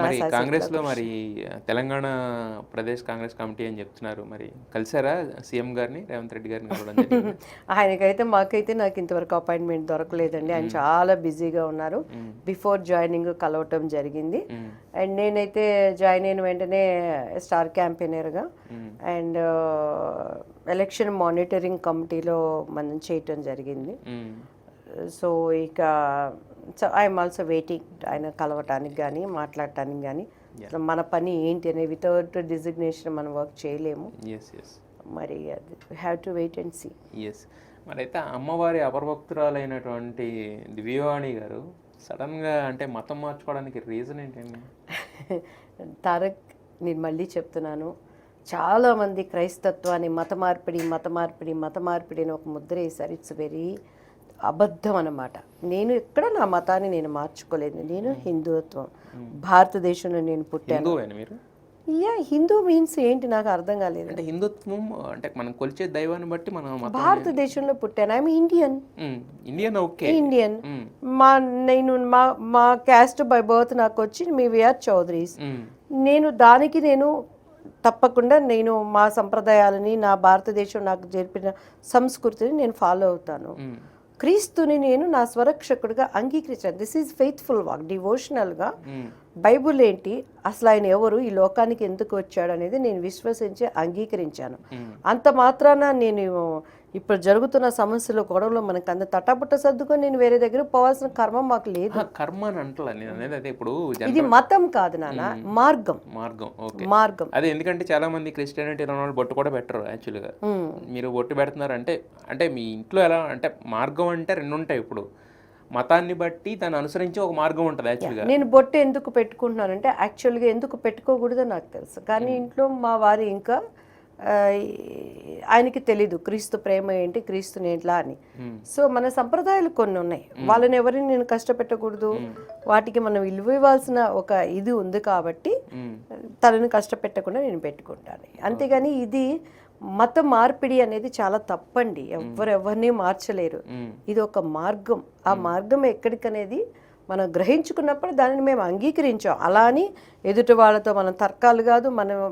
మరి కాంగ్రెస్లో మరి తెలంగాణ ప్రదేశ్ కాంగ్రెస్ కమిటీ అని చెప్తున్నారు. మరి కలిసారా సీఎం గారిని, రేవంత్ రెడ్డి గారిని కలవడం జరిగింది? ఆయనకైతే నాకు ఇంతవరకు అపాయింట్మెంట్ దొరకలేదండి. ఆయన చాలా బిజీగా ఉన్నారు. బిఫోర్ జాయినింగ్ కలవటం జరిగింది. అండ్ నేనైతే జాయిన్ అయిన వెంటనే స్టార్ క్యాంపెయినర్గా అండ్ ఎలక్షన్ మానిటరింగ్ కమిటీలో మనం చేయటం జరిగింది. సో ఇక ఐఎమ్ ఆల్సో వెయిటింగ్ ఆయన కలవటానికి కానీ మాట్లాడటానికి కానీ. మన పని ఏంటి అనే వితౌట్ డిజిగ్నేషన్ మనం వర్క్ చేయలేము. మరి have to wait and see. మరి అయితే అమ్మవారి అపరభక్తురాలైనటువంటి దివ్యవాణి గారు సడన్గా అంటే మతం మార్చుకోవడానికి రీజన్ ఏంటండి? తారక్, నేను మళ్ళీ చెప్తున్నాను, చాలామంది క్రైస్తత్వాన్ని మత మార్పిడి అని ఒక ముద్ర వేశారు. ఇట్స్ వెరీ అబద్ధం అన్నమాట. నేను ఎక్కడ నా మతాన్ని నేను మార్చుకోలేదు. నేను హిందుత్వం, భారతదేశంలో నేను పుట్టాను. హిందూ మీన్స్ ఏంటి నాకు అర్థం కాలేదు. అంటే హిందుత్వం అంటే మనం కొలిచే దైవాన్ని బట్టి మనం భారతదేశంలో పుట్టాను. I'm Indian. ఇండియన్ నేను మా క్యాస్ట్ బై బర్త్ నాకు వచ్చి మీ విఆర్ చౌదరీస్. నేను తప్పకుండా నేను మా సంప్రదాయాలని, నా భారతదేశం నాకు జరిపిన సంస్కృతిని నేను ఫాలో అవుతాను. క్రీస్తుని నేను నా స్వరక్షకుడిగా అంగీకరించాను. దిస్ ఈజ్ ఫెయిత్ఫుల్ వాక్, డివోషనల్గా. బైబుల్ ఏంటి, అసలు ఆయన ఎవరు, ఈ లోకానికి ఎందుకు వచ్చాడు అనేది నేను విశ్వసించి అంగీకరించాను. అంత మాత్రాన నేను ఇప్పుడు జరుగుతున్న సమస్యలు గొడవలు మనకు అంత తటాపుట్ట సర్దుకొని నేను వేరే దగ్గర పోవాల్సిన కర్మ మాకు లేదు. కర్మ అని అంటలేదు. ఇప్పుడు ఇది మతం కాదు నాన్న, మార్గం. మార్గం అదే, ఎందుకంటే చాలా మంది క్రిస్టియానిటీ బొట్టు కూడా పెట్టరు యాక్చువల్గా. మీరు బొట్టు పెడుతున్నారు అంటే మీ ఇంట్లో ఎలా అంటే మార్గం అంటే రెండు ఉంటాయి. ఇప్పుడు మతాన్ని బట్టి దాన్ని అనుసరించి ఒక మార్గం ఉంటుంది యాక్చువల్గా. నేను బొట్టు ఎందుకు పెట్టుకుంటున్నానంటే యాక్చువల్గా ఎందుకు పెట్టుకోకూడదో నాకు తెలుసు, కానీ ఇంట్లో మా వారి ఇంకా ఆయనకి తెలీదు క్రీస్తు ప్రేమ ఏంటి, క్రీస్తుని ఎట్లా అని. సో మన సంప్రదాయాలు కొన్ని ఉన్నాయి, వాళ్ళని ఎవరిని నేను కష్టపెట్టకూడదు, వాటికి మనం విలువ ఇవ్వాల్సిన ఒక ఇది ఉంది కాబట్టి తనని కష్టపెట్టకుండా నేను పెట్టుకుంటాను. అంతేగాని ఇది మత మార్పిడి అనేది చాలా తప్పండి. ఎవరిని మార్చలేరు. ఇది ఒక మార్గం. ఆ మార్గం ఎక్కడికనేది మనం గ్రహించుకున్నప్పుడు దానిని మేము అంగీకరించాం. అలా అని ఎదుటి వాళ్ళతో మనం తర్కాలు కాదు,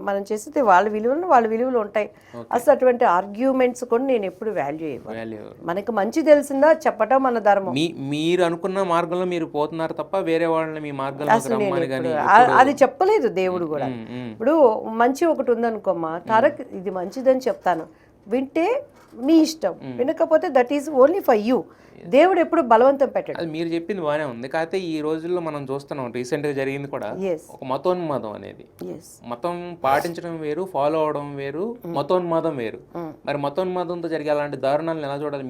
మనం చేస్తే వాళ్ళ విలువలు ఉంటాయి. అసలు అటువంటి ఆర్గ్యుమెంట్స్ కూడా నేను ఎప్పుడు వాల్యూ ఇవ్వను. మనకు మంచి తెలిసిందా చెప్పటం మన ధర్మం. మీరు అనుకున్న మార్గంలో మీరు పోతున్నారు తప్ప వేరే వాళ్ళని మీ మార్గంలో అది చెప్పలేదు దేవుడు కూడా. ఇప్పుడు మంచి ఒకటి ఉందనుకోమ్మా, తారక్ ఇది మంచిదని చెప్తాను, వింటే మీ ఇష్టం, వినకపోతే that is only for you. దేవుడు ఎప్పుడు బలవంతం పెట్టాడు. అది మీరు చెప్పింది బాగానే ఉంది. కాకపోతే ఈ రోజుల్లో మనం చూస్తున్నాం, రీసెంట్గా జరిగింది కూడా ఒక మతోన్మాదం అనేది. మతం పాటించడం వేరు, ఫాలో అవడం వేరు, మతోన్మాదం వేరు. మరి మతోన్మాదంతో జరిగే అలాంటి దారుణాలను ఎలా చూడాలి?